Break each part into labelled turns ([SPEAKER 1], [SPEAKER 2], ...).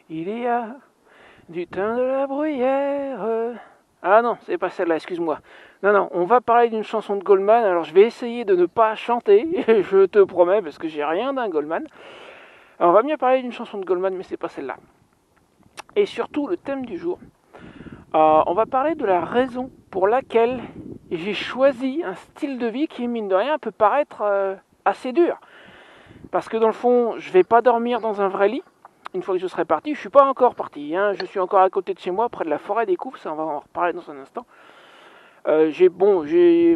[SPEAKER 1] Il y a du thym de la bruyère. Ah non, c'est pas celle-là, excuse-moi. Non, on va parler d'une chanson de Goldman. Alors je vais essayer de ne pas chanter, je te promets, parce que j'ai rien d'un Goldman. Alors, on va mieux parler d'une chanson de Goldman, mais c'est pas celle-là. Et surtout, le thème du jour. On va parler de la raison pour laquelle j'ai choisi un style de vie qui, mine de rien, peut paraître assez dur. Parce que dans le fond, je vais pas dormir dans un vrai lit. Une fois que je serai parti, je suis pas encore parti. Je suis encore à côté de chez moi, près de la forêt des Couves. Ça, on va en reparler dans un instant. J'ai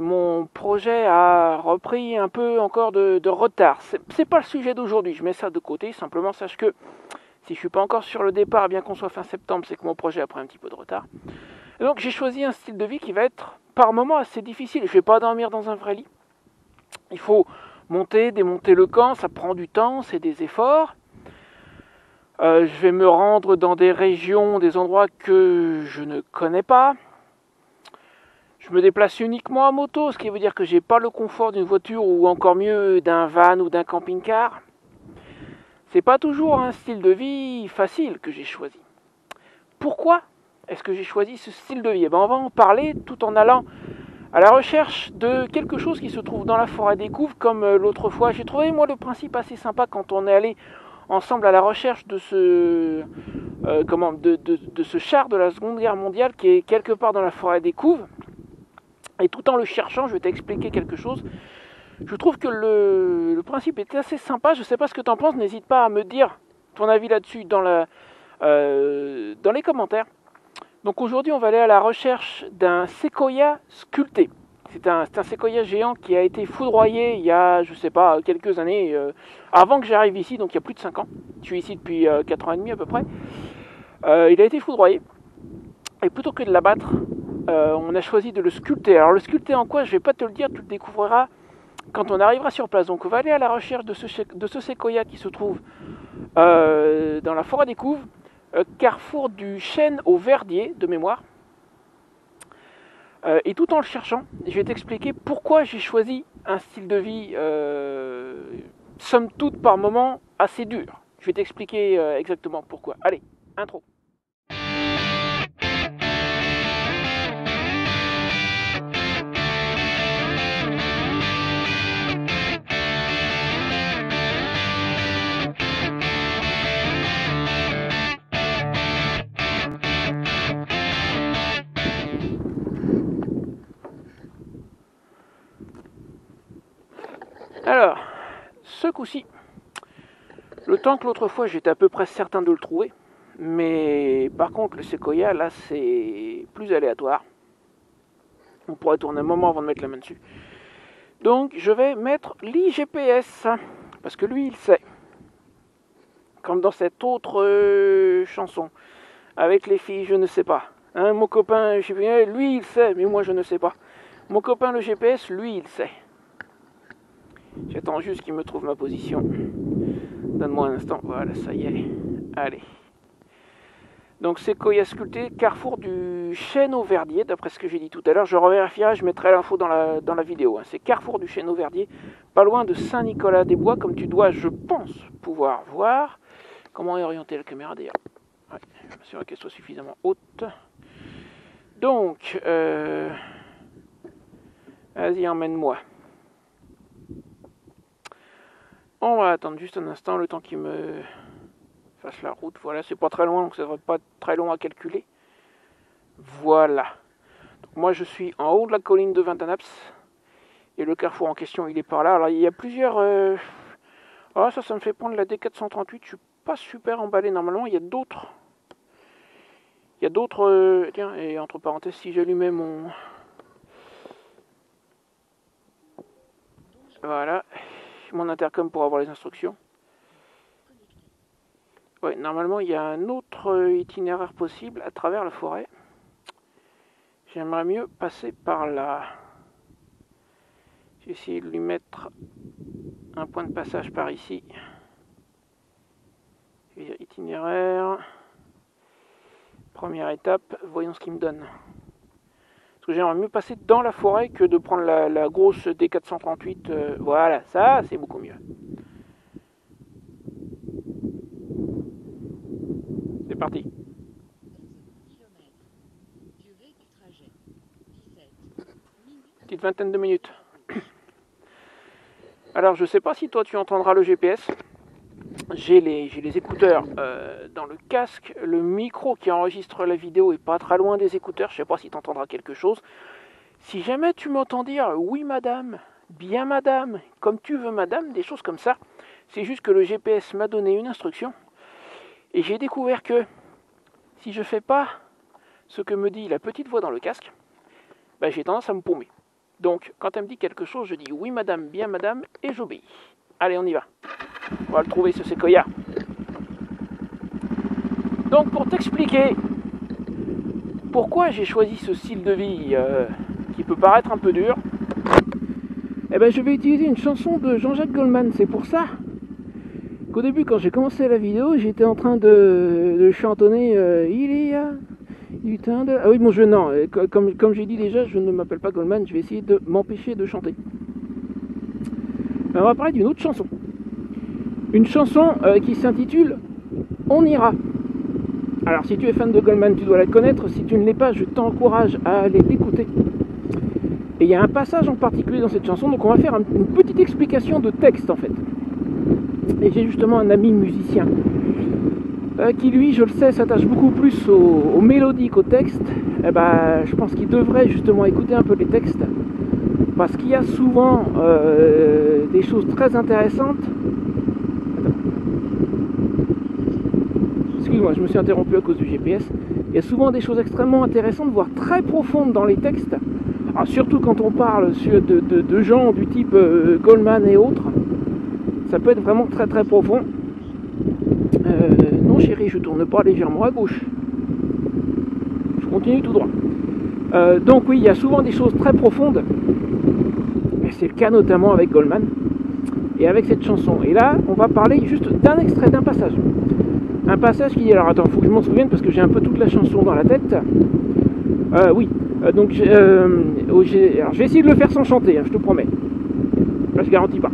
[SPEAKER 1] mon projet a repris un peu encore de retard. C'est pas le sujet d'aujourd'hui. Je mets ça de côté. Simplement, sache que si je suis pas encore sur le départ, bien qu'on soit fin septembre, c'est que mon projet a pris un petit peu de retard. Et donc, j'ai choisi un style de vie qui va être par moments assez difficile. Je vais pas dormir dans un vrai lit. Il faut monter, démonter le camp. Ça prend du temps, c'est des efforts. Je vais me rendre dans des régions, des endroits que je ne connais pas. Je me déplace uniquement à moto, ce qui veut dire que j'ai pas le confort d'une voiture ou encore mieux d'un van ou d'un camping-car. C'est pas toujours un style de vie facile que j'ai choisi. Pourquoi est-ce que j'ai choisi ce style de vie? On va en parler tout en allant à la recherche de quelque chose qui se trouve dans la forêt des Couves, comme l'autre fois. J'ai trouvé moi le principe assez sympa quand on est allé ensemble à la recherche de ce de ce char de la Seconde Guerre mondiale qui est quelque part dans la forêt des Couves. Et tout en le cherchant, je vais t'expliquer quelque chose. Je trouve que le principe est assez sympa. Je ne sais pas ce que tu en penses. N'hésite pas à me dire ton avis là-dessus dans les commentaires. Donc aujourd'hui, on va aller à la recherche d'un séquoia sculpté. C'est un séquoia géant qui a été foudroyé il y a, je sais pas, quelques années, avant que j'arrive ici, donc il y a plus de 5 ans. Je suis ici depuis 4 ans et demi à peu près. Il a été foudroyé. Et plutôt que de l'abattre, on a choisi de le sculpter. Alors le sculpter en quoi? Je ne vais pas te le dire, tu le découvriras quand on arrivera sur place. Donc on va aller à la recherche de ce séquoia qui se trouve dans la forêt des Couves, carrefour du chêne au verdier de mémoire. Et tout en le cherchant, je vais t'expliquer pourquoi j'ai choisi un style de vie somme toute par moment assez dur. Je vais t'expliquer exactement pourquoi. Allez, intro. Alors, ce coup-ci, le temps que l'autre fois j'étais à peu près certain de le trouver, mais par contre le séquoia là c'est plus aléatoire. On pourrait tourner un moment avant de mettre la main dessus. Donc je vais mettre l'IGPS, parce que lui il sait. Comme dans cette autre chanson, avec les filles je ne sais pas. Mon copain lui il sait, mais moi je ne sais pas. Mon copain le GPS, lui il sait. J'attends juste qu'il me trouve ma position. Donne-moi un instant. Voilà, ça y est. Allez. Donc séquoia sculpté, carrefour du chêne au verdier, d'après ce que j'ai dit tout à l'heure. Je revérifierai, je mettrai l'info dans la vidéo. C'est carrefour du chêne au verdier, pas loin de Saint-Nicolas-des-Bois, comme tu dois, je pense, pouvoir voir. Comment est orientée la caméra d'ailleurs? Ouais, je m'assure qu'elle soit suffisamment haute. Donc, vas-y, emmène-moi. On va attendre juste un instant, le temps qu'il me fasse la route. Voilà, c'est pas très loin, donc ça devrait pas être très long à calculer. Voilà. Donc moi, je suis en haut de la colline de Vintanaps. Et le carrefour en question, il est par là. Alors, il y a plusieurs... Ah, ça me fait prendre la D438. Je suis pas super emballé normalement. Il y a d'autres... Tiens, et entre parenthèses, si j'allumais mon... Voilà. Mon intercom pour avoir les instructions. Ouais, normalement, il y a un autre itinéraire possible à travers la forêt. J'aimerais mieux passer par là. J'ai essayé de lui mettre un point de passage par ici. Je vais dire itinéraire. Première étape, voyons ce qu'il me donne. Parce que j'aimerais mieux passer dans la forêt que de prendre la grosse D438. Voilà, ça, c'est beaucoup mieux. parti. Petite vingtaine de minutes. Alors je sais pas si toi tu entendras le GPS. J'ai les écouteurs dans le casque. Le micro qui enregistre la vidéo est pas très loin des écouteurs. Je sais pas si tu entendras quelque chose. Si jamais tu m'entends dire oui madame, bien madame, comme tu veux madame, des choses comme ça, c'est juste que le GPS m'a donné une instruction. Et j'ai découvert que si je fais pas ce que me dit la petite voix dans le casque, ben, j'ai tendance à me paumer. Donc, quand elle me dit quelque chose, je dis oui madame, bien madame, et j'obéis. Allez, on y va. On va le trouver, ce séquoia. Donc, pour t'expliquer pourquoi j'ai choisi ce style de vie qui peut paraître un peu dur, eh ben, je vais utiliser une chanson de Jean-Jacques Goldman. C'est pour ça qu'au début, quand j'ai commencé la vidéo, j'étais en train de chantonner il y a du temps de... Ah oui, bon, non, comme j'ai dit déjà, je ne m'appelle pas Goldman, je vais essayer de m'empêcher de chanter. On va parler d'une autre chanson. Une chanson qui s'intitule On ira. Alors, si tu es fan de Goldman, tu dois la connaître. Si tu ne l'es pas, je t'encourage à aller l'écouter. Et il y a un passage en particulier dans cette chanson, donc on va faire une petite explication de texte en fait. Et j'ai justement un ami musicien qui lui, je le sais, s'attache beaucoup plus aux mélodies qu'au texte. Et ben, je pense qu'il devrait justement écouter un peu les textes, parce qu'il y a souvent des choses très intéressantes. Excuse-moi, je me suis interrompu à cause du GPS. Il y a souvent des choses extrêmement intéressantes, voire très profondes dans les textes. Alors, surtout quand on parle de gens du type Goldman et autres. Ça peut être vraiment très très profond. Non chérie, je tourne pas légèrement à gauche. Je continue tout droit. Donc oui, il y a souvent des choses très profondes. C'est le cas notamment avec Goldman. Et avec cette chanson. Et là, on va parler juste d'un extrait, d'un passage. Un passage qui dit... Alors attends, il faut que je m'en souvienne parce que j'ai un peu toute la chanson dans la tête. Oui. Donc alors, je vais essayer de le faire sans chanter, hein, je te promets. Là, je garantis pas.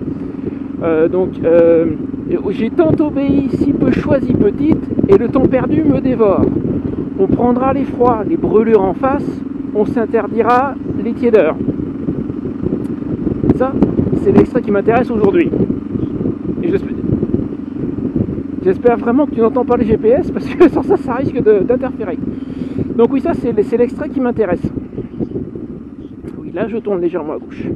[SPEAKER 1] J'ai tant obéi, si peu choisi petite, et le temps perdu me dévore. On prendra les froids, les brûlures en face, on s'interdira les tiédeurs. Ça, c'est l'extrait qui m'intéresse aujourd'hui. Et j'espère vraiment que tu n'entends pas les GPS, parce que sans ça, ça risque d'interférer. Donc oui, ça, c'est l'extrait qui m'intéresse. Oui, là, je tourne légèrement à gauche.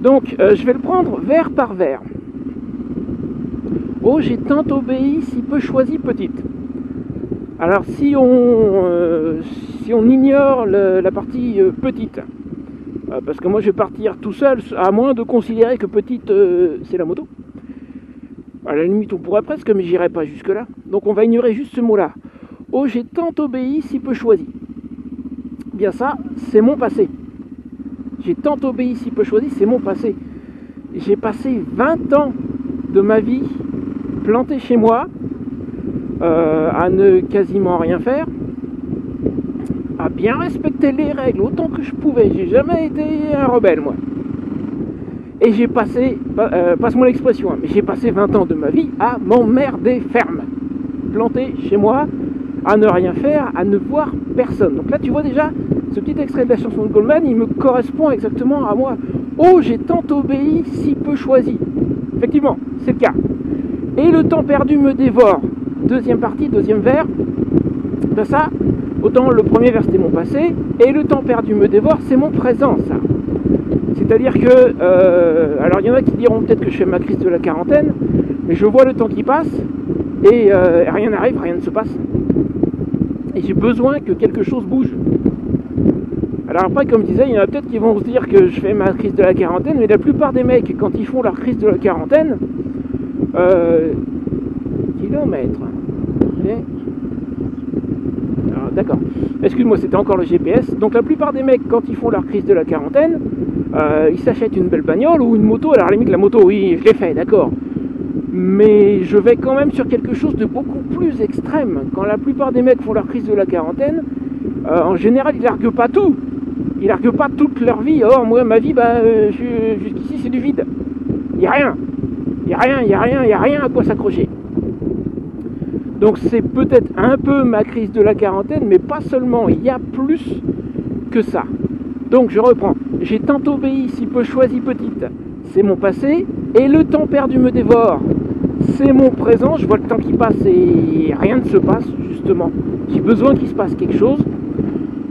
[SPEAKER 1] Donc, je vais le prendre vers par vers. Oh, j'ai tant obéi, si peu choisi petite. Alors, si on ignore la partie petite, parce que moi je vais partir tout seul, à moins de considérer que petite, c'est la moto. À la limite, on pourrait presque, mais j'irai pas jusque-là. Donc, on va ignorer juste ce mot-là. Oh, j'ai tant obéi, si peu choisi. Bien ça, c'est mon passé. J'ai tant obéi, si peu choisi, c'est mon passé. J'ai passé 20 ans de ma vie planté chez moi, à ne quasiment rien faire, à bien respecter les règles autant que je pouvais. J'ai jamais été un rebelle, moi. Et j'ai passé, passe-moi l'expression, mais j'ai passé 20 ans de ma vie à m'emmerder ferme. Planté chez moi, à ne rien faire, à ne voir personne. Donc là, tu vois déjà, ce petit extrait de la chanson de Goldman, il me correspond exactement à moi. Oh, j'ai tant obéi, si peu choisi. Effectivement, c'est le cas. Et le temps perdu me dévore. Deuxième partie, deuxième vers. Ben ça, autant le premier vers c'était mon passé, et le temps perdu me dévore, c'est mon présent, ça. C'est-à-dire que, alors il y en a qui diront peut-être que je fais ma crise de la quarantaine, mais je vois le temps qui passe, et rien n'arrive, rien ne se passe. Et j'ai besoin que quelque chose bouge. Alors après, comme je disais, il y en a peut-être qui vont se dire que je fais ma crise de la quarantaine, mais la plupart des mecs, quand ils font leur crise de la quarantaine, kilomètres. Alors, d'accord. Excuse-moi, c'était encore le GPS. Donc la plupart des mecs, quand ils font leur crise de la quarantaine, ils s'achètent une belle bagnole ou une moto. Alors à la limite, la moto, oui, je l'ai fait, d'accord. Mais je vais quand même sur quelque chose de beaucoup plus extrême. Quand la plupart des mecs font leur crise de la quarantaine, en général, ils larguent pas tout. Ils larguent pas toute leur vie. Or, moi, ma vie, jusqu'ici, c'est du vide. Il n'y a rien. Il Il n'y a rien à quoi s'accrocher. Donc c'est peut-être un peu ma crise de la quarantaine, mais pas seulement, il y a plus que ça. Donc je reprends. J'ai tant obéi, si peu choisi petite. C'est mon passé, et le temps perdu me dévore. C'est mon présent, je vois le temps qui passe et rien ne se passe, justement. J'ai besoin qu'il se passe quelque chose.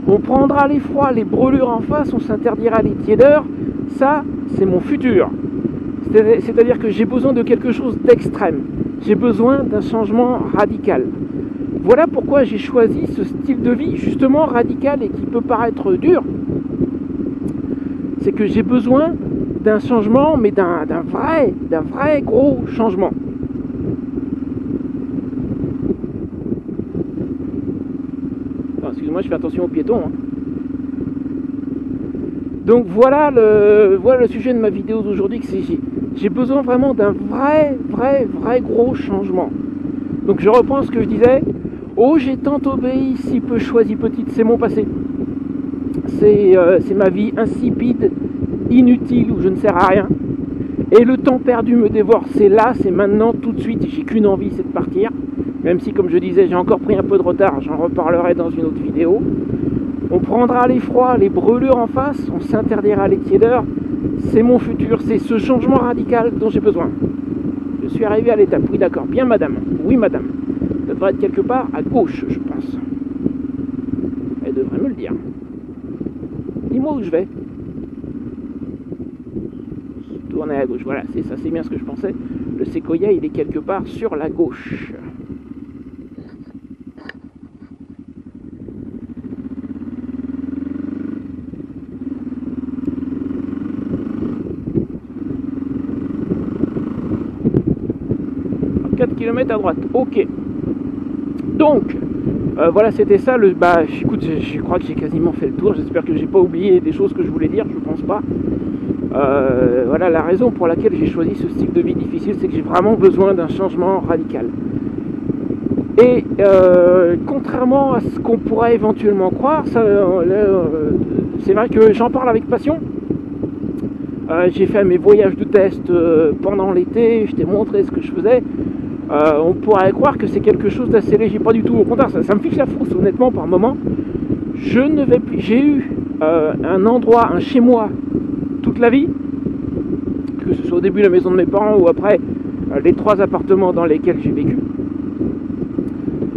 [SPEAKER 1] On prendra les froids, les brûlures en face, on s'interdira les tiédeurs. Ça, c'est mon futur. C'est-à-dire que j'ai besoin de quelque chose d'extrême. J'ai besoin d'un changement radical. Voilà pourquoi j'ai choisi ce style de vie justement radical et qui peut paraître dur. C'est que j'ai besoin d'un changement, mais d'un vrai gros changement. Excuse-moi, je fais attention aux piétons. Hein. Donc voilà le sujet de ma vidéo d'aujourd'hui, que j'ai besoin vraiment d'un vrai gros changement. Donc je reprends ce que je disais. Oh, j'ai tant obéi, si peu choisi petite, c'est mon passé. C'est ma vie insipide, inutile, où je ne sers à rien. Et le temps perdu me dévore, c'est là, c'est maintenant, tout de suite, j'ai qu'une envie, c'est de partir. Même si, comme je disais, j'ai encore pris un peu de retard, j'en reparlerai dans une autre vidéo. On prendra les froids, les brûlures en face, on s'interdira les tiédeurs. C'est mon futur, c'est ce changement radical dont j'ai besoin. Je suis arrivé à l'étape, oui d'accord, bien madame, oui madame. Ça devrait être quelque part à gauche, je pense. Elle devrait me le dire. Dis-moi où je vais. Tourner à gauche, voilà, c'est ça, c'est bien ce que je pensais. Le séquoia, il est quelque part sur la gauche. Km à droite, ok. Donc, voilà, c'était ça. Écoute, je crois que j'ai quasiment fait le tour. J'espère que j'ai pas oublié des choses que je voulais dire. Je pense pas. Voilà, la raison pour laquelle j'ai choisi ce style de vie difficile, c'est que j'ai vraiment besoin d'un changement radical. Et contrairement à ce qu'on pourrait éventuellement croire, c'est vrai que j'en parle avec passion. J'ai fait mes voyages de test pendant l'été. Je t'ai montré ce que je faisais. On pourrait croire que c'est quelque chose d'assez léger, pas du tout, au contraire, ça me fiche la frousse honnêtement par moment. Je ne vais plus, j'ai eu un endroit, un chez moi toute la vie, que ce soit au début la maison de mes parents ou après les 3 appartements dans lesquels j'ai vécu.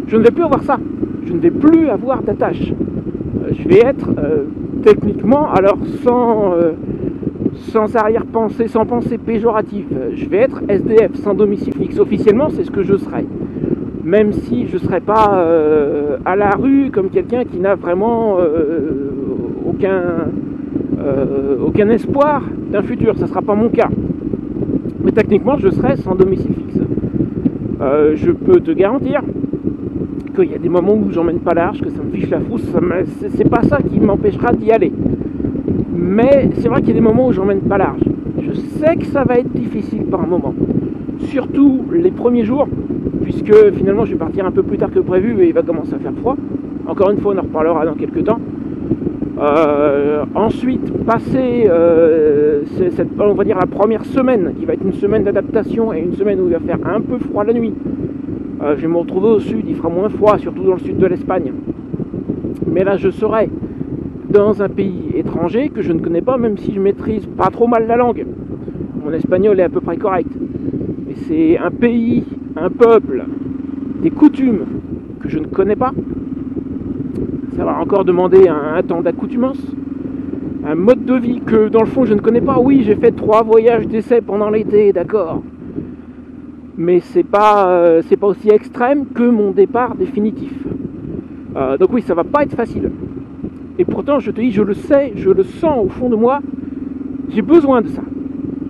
[SPEAKER 1] Je ne vais plus avoir ça, je ne vais plus avoir d'attache. Je vais être techniquement, alors sans arrière-pensée, sans pensée péjorative, je vais être SDF, sans domicile fixe. Officiellement, c'est ce que je serai. Même si je ne serai pas à la rue comme quelqu'un qui n'a vraiment aucun espoir d'un futur. Ça ne sera pas mon cas. Mais techniquement, je serai sans domicile fixe. Je peux te garantir qu'il y a des moments où j'emmène pas large, que ça me fiche la frousse. C'est pas ça qui m'empêchera d'y aller. Mais c'est vrai qu'il y a des moments où j'emmène pas large. Je sais que ça va être difficile par un moment. Surtout les premiers jours, puisque finalement je vais partir un peu plus tard que prévu et il va commencer à faire froid. Encore une fois, on en reparlera dans quelques temps. Ensuite, passer on va dire la première semaine, qui va être une semaine d'adaptation et une semaine où il va faire un peu froid la nuit. Je vais me retrouver au sud, il fera moins froid, surtout dans le sud de l'Espagne. Mais là, je serai dans un pays étranger que je ne connais pas, même si je maîtrise pas trop mal la langue. Mon espagnol est à peu près correct. Mais c'est un pays, un peuple, des coutumes que je ne connais pas. Ça va encore demander un temps d'accoutumance, un mode de vie que dans le fond je ne connais pas. Oui, j'ai fait 3 voyages d'essai pendant l'été, d'accord. Mais c'est pas aussi extrême que mon départ définitif. Donc oui, ça va pas être facile. Et pourtant, je te dis, je le sais, je le sens au fond de moi, j'ai besoin de ça.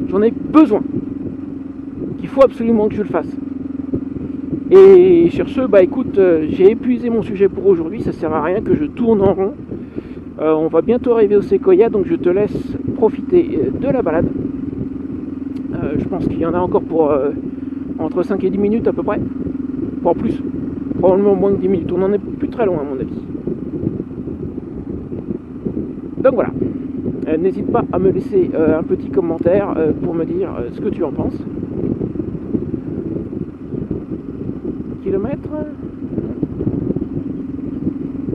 [SPEAKER 1] J'en ai besoin. Il faut absolument que je le fasse. Et sur ce, écoute, j'ai épuisé mon sujet pour aujourd'hui, ça sert à rien que je tourne en rond. On va bientôt arriver au séquoia, donc je te laisse profiter de la balade. Je pense qu'il y en a encore pour entre 5 et 10 minutes à peu près. Pas plus, probablement moins que 10 minutes, on n'en est plus très loin à mon avis. Donc voilà, n'hésite pas à me laisser un petit commentaire pour me dire ce que tu en penses. km.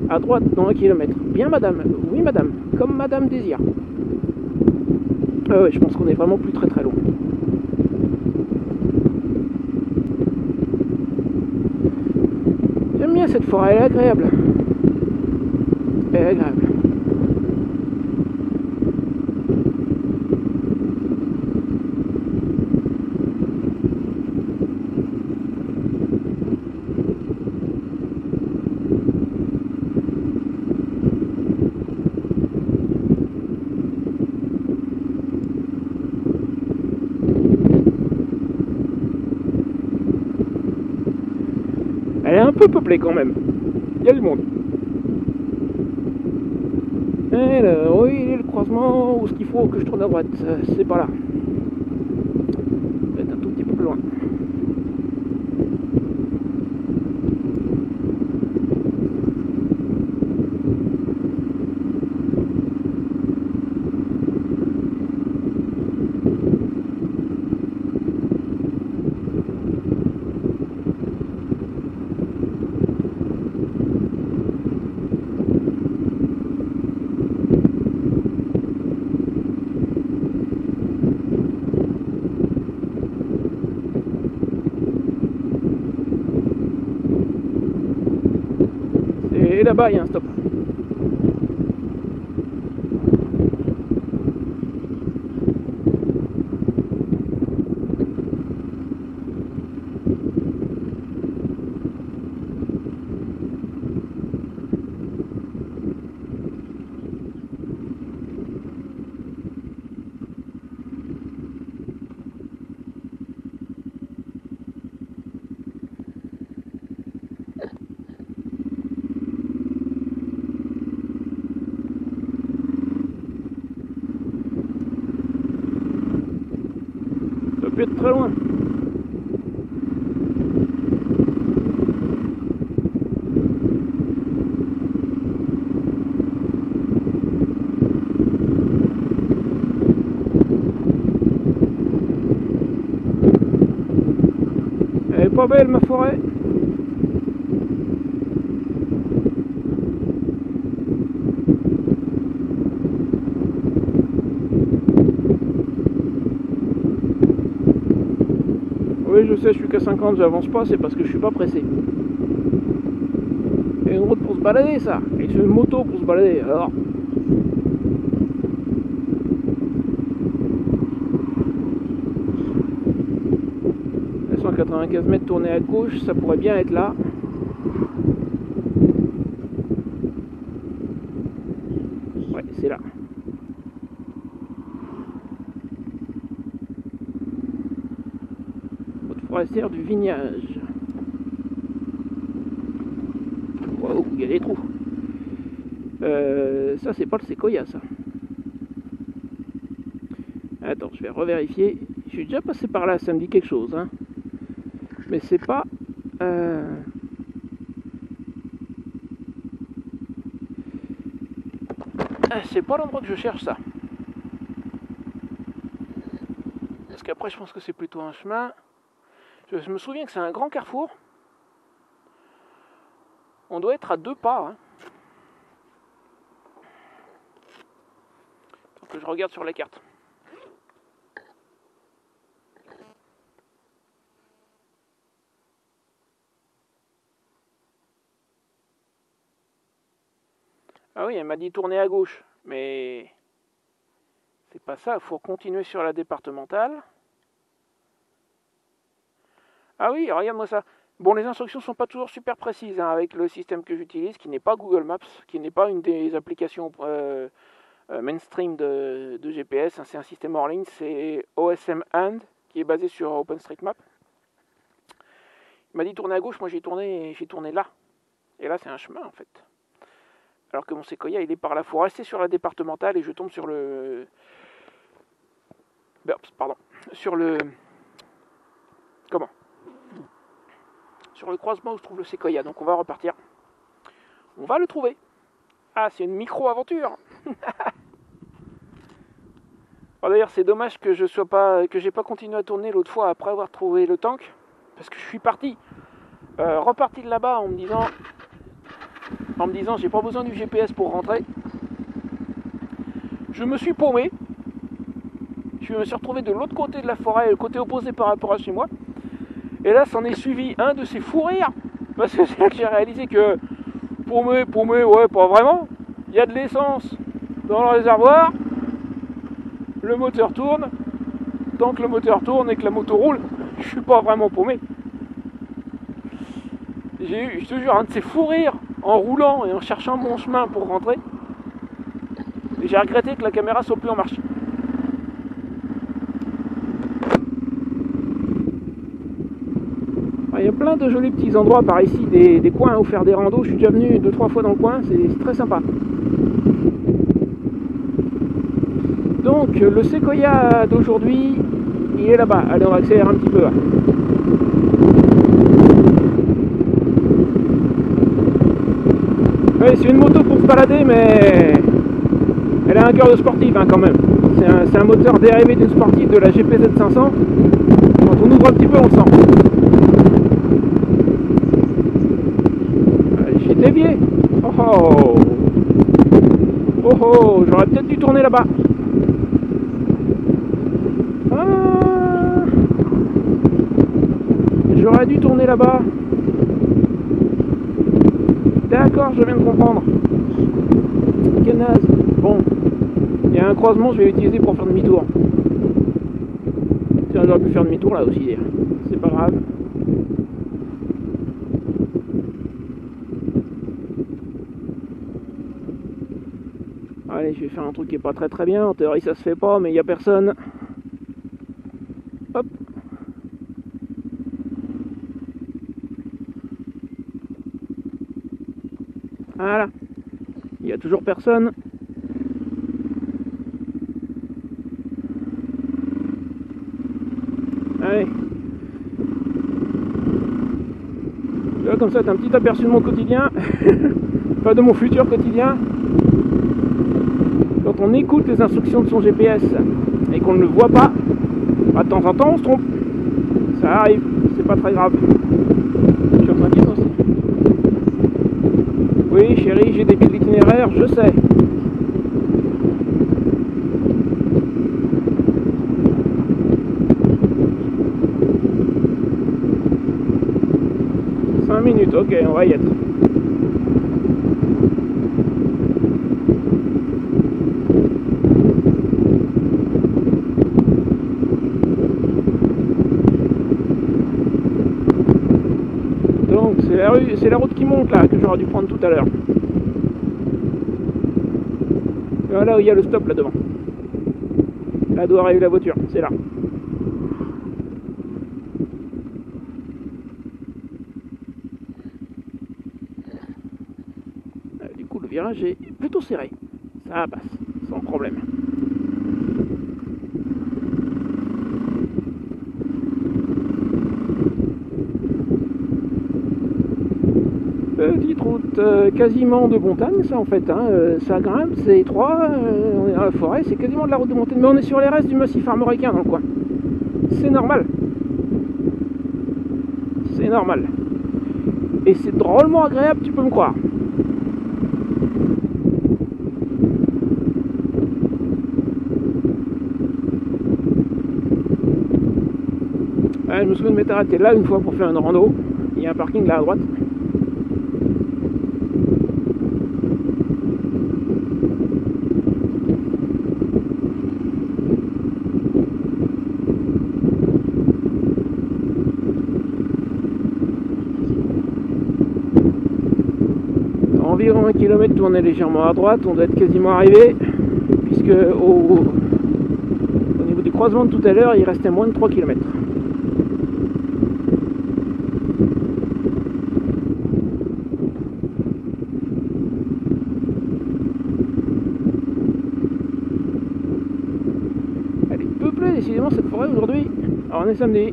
[SPEAKER 1] À droite, dans 1 km. Bien, madame. Oui, madame. Comme madame désire. Ouais, je pense qu'on est vraiment plus très loin. J'aime bien cette forêt, elle est agréable. Elle est agréable. Elle est un peu peuplée quand même. Il y a du monde. Et là, oui, le croisement, où est-ce qu'il faut que je tourne à droite? C'est pas là. Peut-être un tout petit peu plus loin. Et là-bas, il y a un stop. Ça peut être très loin. Elle est pas belle ma forêt. Oui, je sais, je suis qu'à 50, j'avance pas, c'est parce que je suis pas pressé. Il y a une route pour se balader, ça. Et c'est une moto pour se balader, alors. 195 mètres tourner à gauche, ça pourrait bien être là. Ouais, c'est là. Route forestière du Vignage. Wow, il y a des trous. Ça, c'est pas le séquoia, ça. Attends, je vais revérifier. Je suis déjà passé par là, ça me dit quelque chose, hein. Mais c'est pas... c'est pas l'endroit que je cherche, ça. Parce qu'après, je pense que c'est plutôt un chemin. Je me souviens que c'est un grand carrefour. On doit être à 2 pas, hein. Faut que je regarde sur la carte. Ah oui, elle m'a dit tourner à gauche, mais c'est pas ça, il faut continuer sur la départementale. Ah oui, regarde-moi ça. Bon, les instructions sont pas toujours super précises, hein, avec le système que j'utilise, qui n'est pas Google Maps, qui n'est pas une des applications mainstream de GPS, hein, c'est un système hors ligne, c'est OSM And, qui est basé sur OpenStreetMap. Il m'a dit tourner à gauche, moi j'ai tourné là. Et là c'est un chemin en fait. Alors que mon séquoia il est par là. Faut rester sur la départementale et je tombe sur le... Pardon. Sur le... Comment? Sur le croisement où se trouve le séquoia. Donc on va repartir. On va le trouver. Ah, c'est une micro-aventure. D'ailleurs c'est dommage que j'ai pas continué à tourner l'autre fois après avoir trouvé le tank. Parce que je suis parti reparti de là-bas en me disant j'ai pas besoin du GPS pour rentrer. Je me suis paumé. Je me suis retrouvé de l'autre côté de la forêt, le côté opposé par rapport à chez moi. Et là, s'en est suivi un de ces fous rires. Parce que c'est là que j'ai réalisé que paumé, ouais, pas vraiment. Il y a de l'essence dans le réservoir. Le moteur tourne. Tant que le moteur tourne et que la moto roule, je suis pas vraiment paumé. J'ai eu, je te jure, un de ces fous rires en roulant et en cherchant mon chemin pour rentrer. Et j'ai regretté que la caméra soit plus en marche. Il y a plein de jolis petits endroits par ici, des coins où faire des randos. Je suis déjà venu 2-3 fois dans le coin, c'est très sympa. Donc le séquoia d'aujourd'hui, il est là-bas. Allez, on va accélérer un petit peu là. Oui, c'est une moto pour se balader, mais elle a un cœur de sportive hein, quand même. C'est un moteur dérivé d'une sportive de la GPZ 500. Quand on ouvre un petit peu, on le sent. J'ai dévié. Oh oh, j'aurais peut-être dû tourner là-bas. J'aurais dû tourner là-bas. D'accord, je viens de comprendre. Quel naze. Bon, il y a un croisement, je vais l'utiliser pour faire demi-tour. Tiens, j'aurais pu faire demi-tour là aussi. C'est pas grave. Allez, je vais faire un truc qui est pas très bien. En théorie, ça se fait pas, mais il y a personne. Hop. Voilà. Il n'y a toujours personne. Allez. Là, comme ça, t'as un petit aperçu de mon quotidien. Enfin, de mon futur quotidien. Quand on écoute les instructions de son GPS et qu'on ne le voit pas, bah, de temps en temps, on se trompe. Ça arrive. C'est pas très grave. Je suis en train de dire aussi. Oui, chérie, j'ai des billes d'itinéraire, je sais. Minutes, ok, on va y être. Donc c'est la route qui monte là que j'aurais dû prendre tout à l'heure. Voilà où il y a le stop là devant. Là doit arriver la voiture, c'est là. Du coup le virage est plutôt serré. Ça passe, sans problème. Petite route quasiment de montagne, ça en fait, hein. Ça grimpe, c'est étroit, on est dans la forêt, c'est quasiment de la route de montagne, mais on est sur les restes du massif armoricain dans le coin. C'est normal. C'est normal. Et c'est drôlement agréable, tu peux me croire. Je me souviens de m'être arrêté là une fois pour faire une rando. Il y a un parking là à droite. Environ 1 km tourné légèrement à droite, on doit être quasiment arrivé, puisque au niveau du croisement de tout à l'heure, il restait moins de 3 km. Elle est peuplée décidément cette forêt aujourd'hui. Alors on est samedi.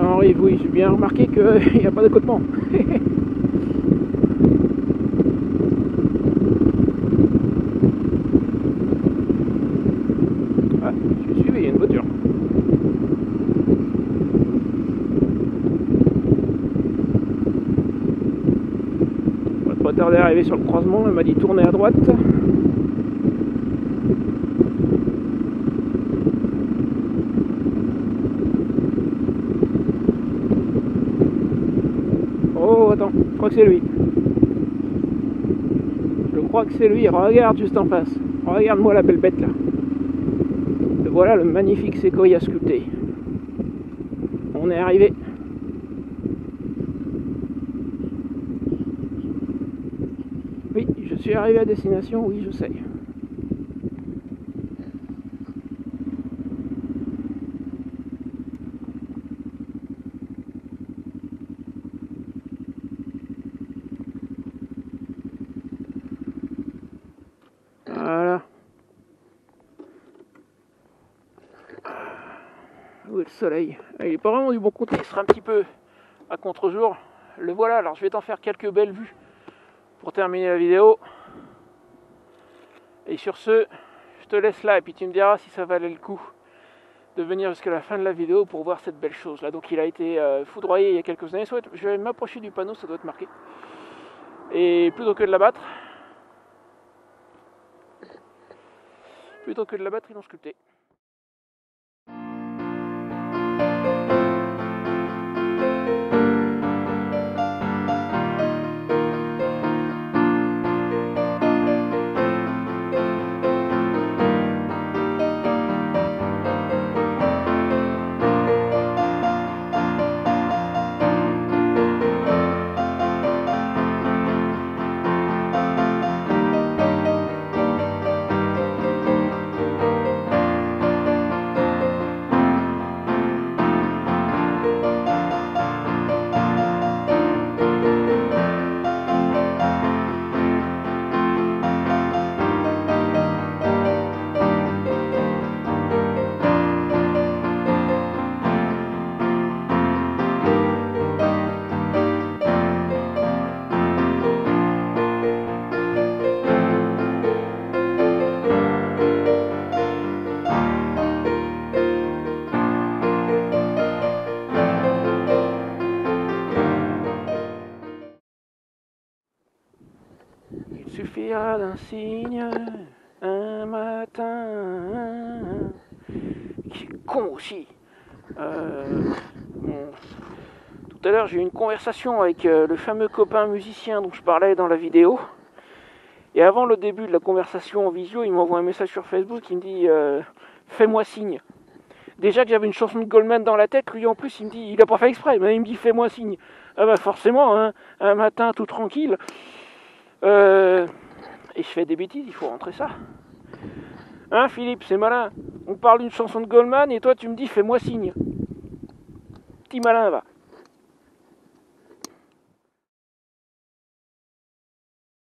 [SPEAKER 1] Non, Rive, oui, j'ai bien remarqué qu'il n'y a pas d'accotement. Ah, je suis suivi, il y a une voiture. On va pas tarder à arriver sur le croisement, elle m'a dit tourner à droite. Oh, attends, je crois que c'est lui. Je crois que c'est lui, regarde juste en face. Regarde-moi la belle bête là. Et voilà le magnifique séquoia sculpté. On est arrivé. Oui, je suis arrivé à destination, oui, je sais. Voilà. Où est le soleil? Il est pas vraiment du bon côté, il sera un petit peu à contre-jour. Le voilà, alors je vais t'en faire quelques belles vues pour terminer la vidéo. Et sur ce, je te laisse là et puis tu me diras si ça valait le coup de venir jusqu'à la fin de la vidéo pour voir cette belle chose là. Donc il a été foudroyé il y a quelques années. Je vais m'approcher du panneau, ça doit être marqué. Et plutôt que de l'abattre, ils l'ont sculpté. Il suffira d'un signe, un matin. Qui est con aussi. Bon. Tout à l'heure, j'ai eu une conversation avec le fameux copain musicien dont je parlais dans la vidéo. Et avant le début de la conversation en visio, il m'envoie un message sur Facebook, il me dit fais-moi signe. Déjà que j'avais une chanson de Goldman dans la tête, lui en plus il me dit, il a pas fait exprès, mais il me dit fais-moi signe. Ah bah forcément, hein, un matin tout tranquille. Et je fais des bêtises, il faut rentrer ça. Hein Philippe, c'est malin. On parle d'une chanson de Goldman et toi tu me dis fais-moi signe. Petit malin va.